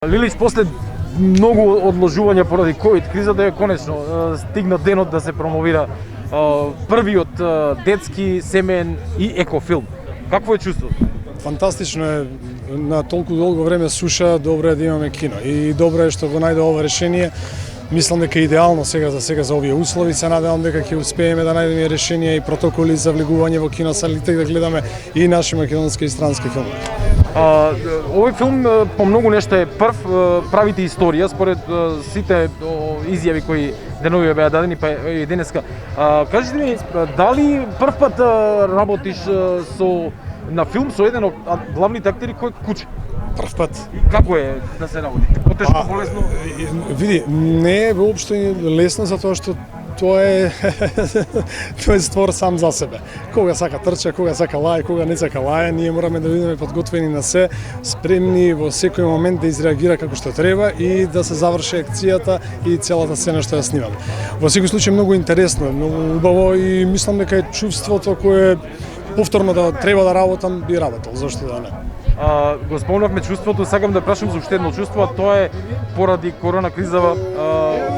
Лилич, после многу одложувања поради ковид кризата е конечно стигна денот да се промовира првиот детски, семеен и екофилм. Какво е чувството? Фантастично е, на толку долго време суша, добро е да имаме кино и добро е што го најде ова решение. Мислам дека е идеално сега за овие услови, се надевам дека ќе успееме да најдеме решенија и протоколи за влегување во киносалите и да гледаме и наши македонски и странски филми. Овој филм по многу нешто е прв, правите историја според сите изјави кои денови беа дадени па и денеска. Кажете ми, дали прв пат работиш на филм со еден од главните актери кој е куче? Прв пат. И како е да се работи? Потешко, полесно? Види, не е воопшто лесно затоа што тоа е тоа е створ сам за себе. Кога сака трча, кога сака лај, кога не сака лај, ние мораме да бидеме подготвени на се, спремни во секој момент да изреагира како што треба и да се заврши акцијата и целата сцена што ја снимаме. Во секој случај многу интересно, многу убаво и мислам дека е чувството кое повторно да треба да работам, би работел, зашто да не. Го спомнавме чувството, сакам да прашам за уште едно чувство, а тоа е поради корона кризава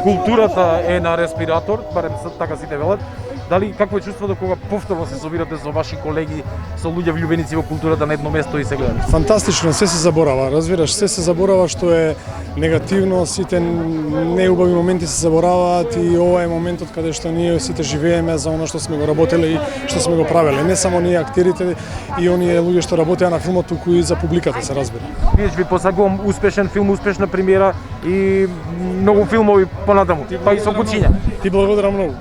културата е на респиратор, барем така сите велат. Дали какво е чувството кога повторно се собирате со ваши колеги, со луѓе влюбеници во културата на едно место и се гледате? Фантастично, се заборава, разбираш, се заборава што е негативно, сите неубави моменти се забораваат и ова е моментот каде што ние сите живееме за оно што сме го работеле и што сме го правеле. Не само ние актерите и оние луѓе што работеа на филмот, туку и за публиката се разбира. Ви посакувам успешен филм, успешна премиера и многу филмови понатаму, па и со кучиња. Ти благодарам многу.